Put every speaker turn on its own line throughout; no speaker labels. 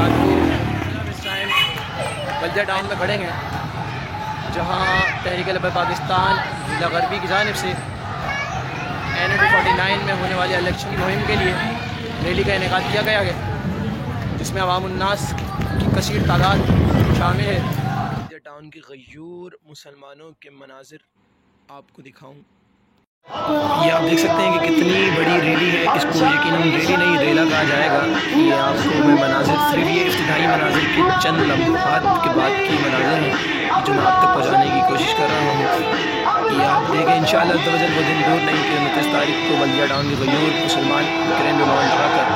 वबरकातुहू। इस टाइम बल्दिया टाउन में खड़े हैं जहाँ तहरीक लिबात पाकिस्तान ज़िला गरबी की जानिब से NA-249 में होने वाली इलेक्शन की मुहिम के लिए रैली का इनेकाद किया गया है, जिसमें अवामुन्नास की कसीर तादाद शामिल है। बल्दिया टाउन की गयूर मुसलमानों के मनाजिर आपको दिखाऊँ। ये आप देख सकते हैं कि कितनी बड़ी रैली है। इसको यकीनन रैली नहीं रेला कहा जाएगा। ये आपको मैं मनाजिर सिर्फ ये इफ्तिदाई मनाजिर के चंद लम्हात के बाद की मनाजिर हैं जो मैं आप तक पहुँचाने की कोशिश कर रहा हूँ। ये आप देखें इंशाअल्लाह वो दिन दूर नहीं कि 29 तारीख को बल्दिया टाउन के गयूर मुसलमान करें रुमान लगाकर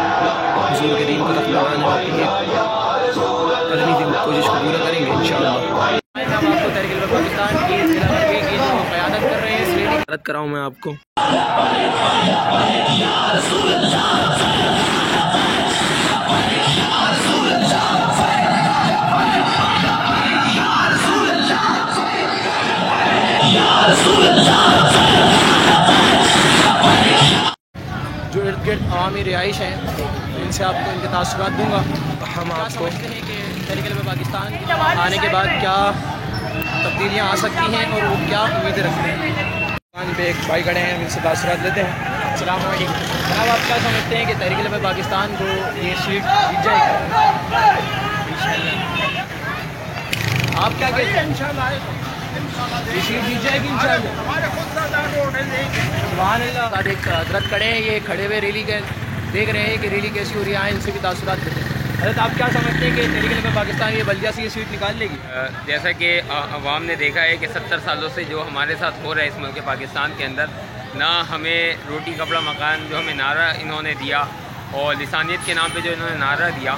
हुजूर के दीन को तक लगाने वाली अगली दिन कोशिश को पूरा करेंगे इंशाअल्लाह। आपको तहरीक लिबात पाकिस्तान की ज़िला गरबी की जो क़यादत कर रहे हैं इस रैली की कराऊँ मैं आपको। जो इर्द गिर्द अवामी रिहाइश हैं इनसे आपको इनके तासुरात दूँगा। हम आपको समझते हैं कि तहरीक लिबात पाकिस्तान आने के बाद क्या तब्दीलियाँ आ सकती हैं और वो क्या उम्मीदें रखते हैं। दुकान पे एक भाई खड़े हैं, इनसे तासुरात लेते हैं। अस्सलाम वालेकुम जनाब, आप क्या समझते हैं कि तहरीक लिबात पाकिस्तान को ये सीट जीत जाएगी? आप क्या कहते हैं? इंशाअल्लाह ये सीट जीत जाएगी इंशाअल्लाह। एक हजरत खड़े हैं, ये खड़े हुए रैली के देख रहे हैं कि रैली कैसी हो रही है, इनसे भी तासुरात लेते हैं। हज़रत आप क्या समझते हैं कि तहरीक लिबात पाकिस्तान ये बल्दिया से ये सीट निकाल लेगी?
जैसा कि अवाम ने देखा है कि 70 सालों से जो हमारे साथ हो रहा है इस मुल्क पाकिस्तान के अंदर, ना हमें रोटी कपड़ा मकान जो हमें नारा इन्होंने दिया और लिसानियत के नाम पे जो इन्होंने नारा दिया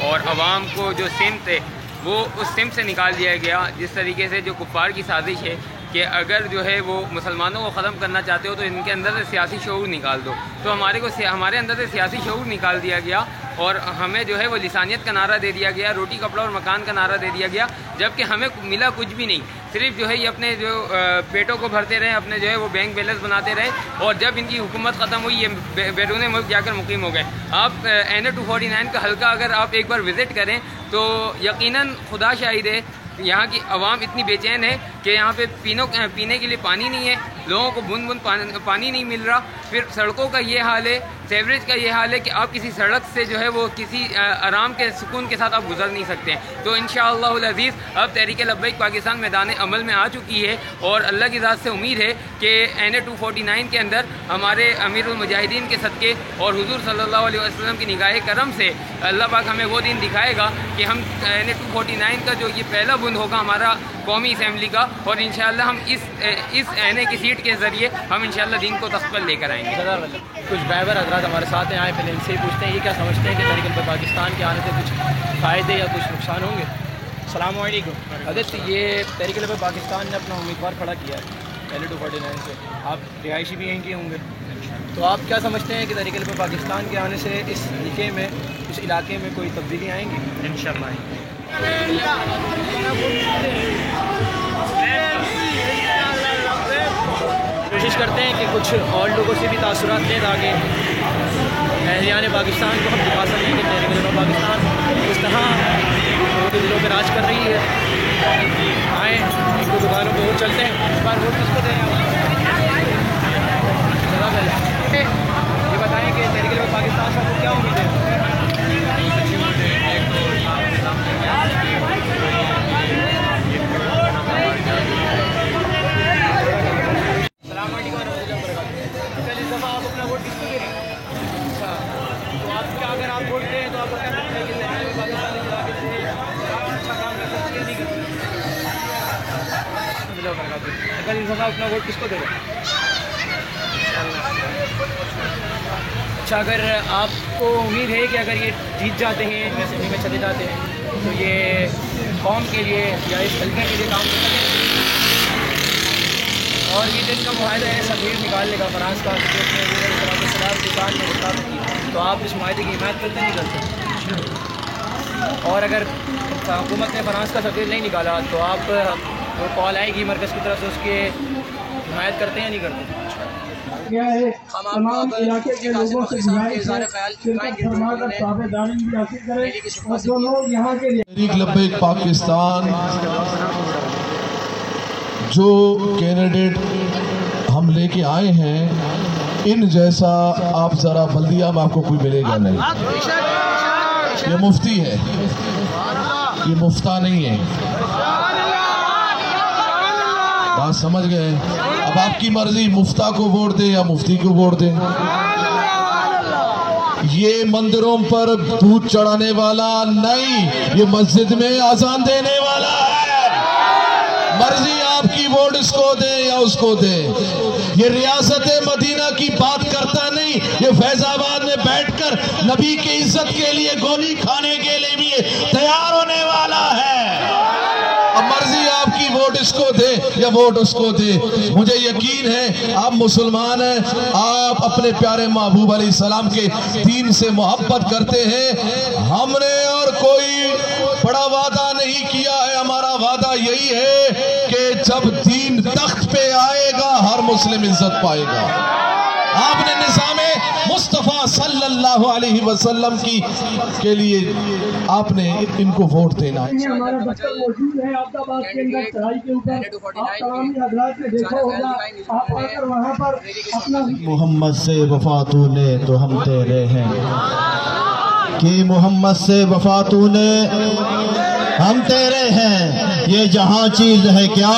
और अवाम को जो सिमत है वो उस सिमत से निकाल दिया गया। जिस तरीके से जो कुफ़ार की साजिश है कि अगर जो है वो मुसलमानों को ख़त्म करना चाहते हो तो इनके अंदर से सियासी शऊर निकाल दो, तो हमारे अंदर से सियासी शऊर निकाल दिया गया और हमें जो है वो लिसानियत का नारा दे दिया गया, रोटी कपड़ा और मकान का नारा दे दिया गया, जबकि हमें मिला कुछ भी नहीं। सिर्फ जो है ये अपने जो पेटों को भरते रहे, अपने जो है वो बैंक बैलेंस बनाते रहे और जब इनकी हुकूमत ख़त्म हुई ये बैरून मुल्क जाकर मुकीम हो गए। आप NA-249 का हल्का अगर आप एक बार विज़िट करें तो यकीनन खुदा शाहिद है यहाँ की आवाम इतनी बेचैन है कि यहाँ पे पीने के लिए पानी नहीं है, लोगों को बूंद बूंद पानी नहीं मिल रहा। फिर सड़कों का ये हाल है, सेवरेज का ये हाल है कि आप किसी सड़क से जो है वो किसी आराम के सुकून के साथ आप गुजर नहीं सकते हैं। तो इंशाअल्लाहुल अज़ीज़ अब तहरीक लब्बैक पाकिस्तान मैदान अमल में आ चुकी है और अल्लाह की ज़ात से उम्मीद है कि NA-249 के अंदर हमारे अमीरुल मुजाहिदीन के सदक़े और हुज़ूर सल्लल्लाहु अलैहि वसल्लम की निगाह करम से अल्लाह पाक हमें वो दिन दिखाएगा कि हम NA-249 का जो ये पहला बुंद होगा हमारा कौमी असम्बली का, और इंशाअल्लाह हम इस NA की सीट के ज़रिए हम इंशाअल्लाह दीन को तख्त पर लेकर आएंगे।
कुछ ड्राइवर हजरात हमारे साथ हैं, आए पहले इनसे ही पूछते हैं ये क्या समझते हैं कि तहरीक लिबात पाकिस्तान के आने से कुछ फ़ायदे या कुछ नुकसान होंगे। अस्सलाम वालेकुम हज़रत, ये तहरीक लिबात पाकिस्तान ने अपना उम्मीदवार खड़ा किया है NA-249 से, आप रिहायशी भी यहीं के होंगे, तो आप क्या समझते हैं कि तहरीक लिबात पाकिस्तान के आने से इस हल्के में इस इलाके में कोई तब्दीली आएंगी? इंशाअल्लाह आएंगी। कोशिश करते हैं कि कुछ और लोगों से भी तासुरात लें ताकि अहलियान पाकिस्तान को हम दिखा सकें कि तहरीक लिबात पाकिस्तान किस तरह उनके दिलों पर राज कर रही है। आए एक दो दुकानों पर वोट चलते हैं, इस बार वोट किसको दें? ये बताएँ कि तहरीक लिबात पाकिस्तान से आपको क्या उम्मीद है? आप अपना वोट किसको दे रहे हैं? अच्छा, तो आप क्या अगर आप वोट दें तो आपको क्या लगता है कि पाकिस्तान अच्छा काम कर सकते हैं, नहीं कर सकते? इस दफ़ा अपना वोट किसको दे रहे हैं? अच्छा, अगर आपको उम्मीद है कि अगर ये जीत जाते हैं, असेंबली में चले जाते हैं, तो ये कौम के लिए या इस हल्के के लिए काम कर सकें और ये दिन का मुआहदा है सफ़ीर निकालने का फ्रांस का दुकान में होता, तो आप इस मुआहदे की हिमायत करते नहीं करते? और अगर हुकूमत ने फ्रांस का सफ़ीर नहीं निकाला तो आप वो कॉल आएगी मरकज़ की तरफ से उसकी हिमायत करते हैं या नहीं करते?
गया है। तमाम इलाके के लोगों से गुजारिश है शिरकत फरमाकर ताबेदारी भी हासिल करें और जो लोग यहाँ के
लब्बैक पाकिस्तान जो कैंडिडेट हम लेके आए हैं, इन जैसा आप जरा बल्दिया में आपको कोई मिलेगा नहीं। ये मुफ्ती है, ये मुफ्ता नहीं है। बात समझ गए? अब आपकी मर्जी, मुफ्ता को वोट दे या मुफ्ती को वोट दे। ये मंदिरों पर दूध चढ़ाने वाला नहीं, ये मस्जिद में आजान देने वाला है। मर्जी आपकी, वोट इसको दे या उसको दे। ये रियासत मदीना की बात करता नहीं, ये फैजाबाद में बैठकर नबी की इज्जत के लिए गोली खाने के लिए भी तैयार होने वाला है। अब मर्जी आपकी, वोट इसको दे या वोट उसको दे। मुझे यकीन है आप मुसलमान हैं, आप अपने प्यारे महबूब अलैहिस्सलाम के दीन से मोहब्बत करते हैं। हमने और कोई बड़ा वादा नहीं किया है, हमारा वादा यही है कि जब दीन तख्त पे आएगा हर मुस्लिम इज्जत पाएगा। आपने निज़ामे मुस्तफ़ा सल्लल्लाहु अलैहि वसल्लम की के लिए आपने इनको वोट देना है।
हमारा दफ्तर मौजूद है अब्दाबाद के अंदर चढ़ाई के ऊपर। आप तमामी हज़रात ने देखा होगा, आप आकर वहाँ पर अपना
मोहम्मद से वफा तूने तो हम तेरे हैं, कि मोहम्मद से वफा तूने हम तेरे हैं। ये जहाँ चीज है क्या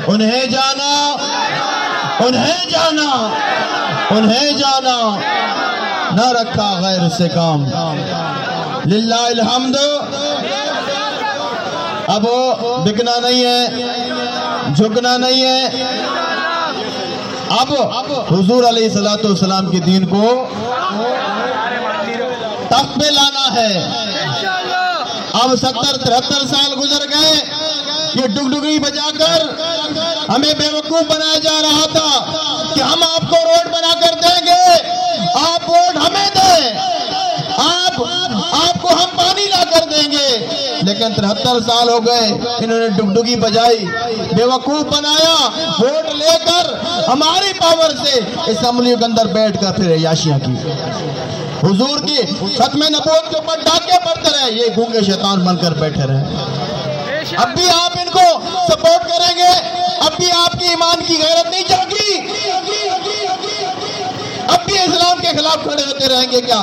उन्हें जाना, उन्हें जाना, उन्हें जाना, न रखा गैर से काम। लिल्लाहिल हम्द। अब बिकना नहीं है, झुकना नहीं है। अब हुजूर अलैहिस्सलाम के दीन को तख्त पे लाना है। अब 70-73 साल गुजर गए, ये डुगडुगी बजाकर हमें बेवकूफ बनाया जा रहा था कि हम आपको रोड बनाकर देंगे, आप वोट हमें दें, आपको हम पानी ला कर देंगे। लेकिन 73 साल हो गए, इन्होंने डुगडुगी बजाई, बेवकूफ बनाया। वोट लेकर हमारी पावर से असेंबली के अंदर बैठकर फिर याशियां की। हुजूर की खत्मे नबूवत के ऊपर डाके पड़ते रहे, ये गूंगे शैतान बनकर बैठे रहे। अब भी आप इनको सपोर्ट करेंगे? अब भी आपकी ईमान की गैरत नहीं जागी? अब भी इस्लाम के खिलाफ खड़े होते रहेंगे क्या?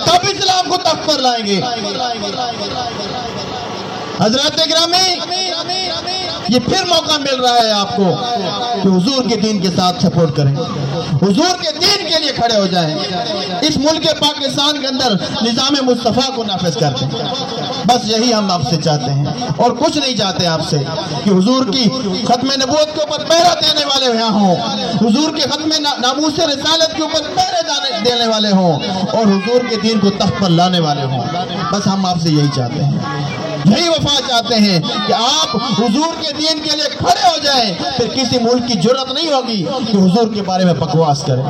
कब इस्लाम को तख्त पर लाएंगे? हजरत गिरामी, ये फिर मौका मिल रहा है आपको कि हुजूर के दीन के साथ सपोर्ट करें, हुजूर के दीन के लिए खड़े हो जाएं। इस मुल्क पाकिस्तान के अंदर निज़ाम मुस्तफ़ा को नाफिज करते हैं। बस यही हम आपसे चाहते हैं और कुछ नहीं चाहते आपसे कि हुजूर की खत्म नबूवत के ऊपर पहरा देने वाले यहाँ हों, हुजूर के खत्म नामूस रिसालत के ऊपर पहरे देने वाले हों और हुजूर के दीन को तख्त पर लाने वाले हों। बस हम आपसे यही चाहते हैं, यही वफा चाहते हैं कि आप हुजूर के दीन के लिए खड़े हो जाएं। फिर किसी मुल्क की जुर्रत नहीं होगी कि हुजूर के बारे में बकवास करें।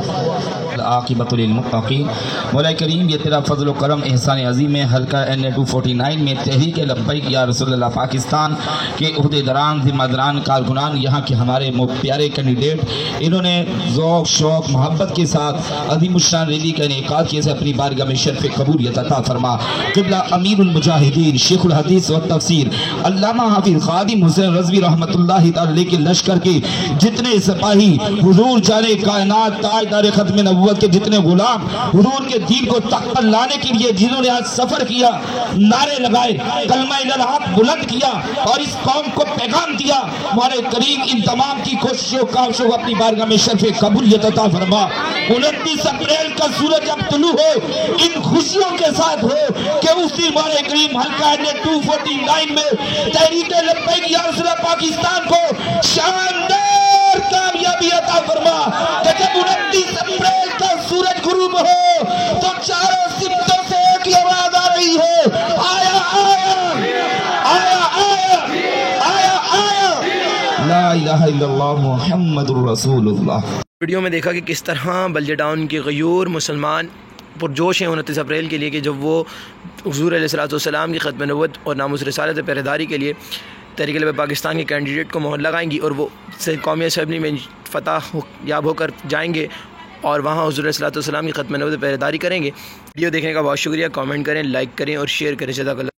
आक़िबतुल मुत्तक़ीन। मौला करीम, ये तेरा फजल करम एहसान अज़ीम है। हल्का NA 249 में तहरीक लब्बैक या रसूलुल्लाह पाकिस्तान के उहदेदारान, ज़िम्मेदारान, कारकुनान, यहाँ के हमारे प्यारे कैंडिडेट, इन्होंने ज़ौक़ शौक़ मोहब्बत के साथ अज़ीमुश्शान रैली का इनेकाद किया से अपनी बारगाह में शर्फ़ कबूलियत अता फरमा। क़िबला अमीरुल मुजाहिदीन शेखुल हदीस व तफसीर अल्लामा हाफिज़ ख़ादिम हुसैन रज़वी रहमतुल्लाहि तआला के लश्कर के जितने सिपाही, हुजूर जाने कायनात ताजदार खत्म नबुव्वत के जितने गुलाम, हुजूर के दीन को तख्त पर लाने के लिए जिन्होंने आज सफर किया, नारे लगाए, कलमा इलाहा बुलंद किया और इस कौम को पैगाम दिया, हमारे करीम इन तमाम की कोशिशों काविशों अपनी बारगाह में शर्फ़ कबूलियत अता फरमा। 29 अप्रैल का सूरज जब तुलू हो, इन खुशियों के साथ हो कि उसी हमारे करीम हल्का NA 249 में तहरीक लब्बैक या रसूलुल्लाह पाकिस्तान को शानदार कामयाबी अता फरमा कि जब 29 अप्रैल का सूरज गुरूब हो तो चारों सिमतों से एक ही आवाज आ रही है, आया आया आया आया आया आया ला इलाहा इल्लल्लाह मुहम्मदुर रसूलुल्लाह।
वीडियो में देखा कि किस तरह बल्दिया टाउन के गयूर मुसलमान पुरजोश हैं 29 अप्रैल के लिए कि जब वो हुज़ूर अलैहिस्सलातु वस्सलाम की ख़त्म नबुव्वत और नामुस रिसालत पहरेदारी के लिए तहरीक पाकिस्तान के कैंडिडेट को मोहर लगाएंगी और वो कौमी असम्बली में फ़तह याब होकर जाएंगे और वहाँ हुज़ूर सल्लल्लाहु अलैहि वसल्लम की ख़त्म नबूवत पहरेदारी करेंगे। वीडियो देखने का बहुत शुक्रिया। कमेंट करें, लाइक करें और शेयर करें। जज़ाकल्लाह।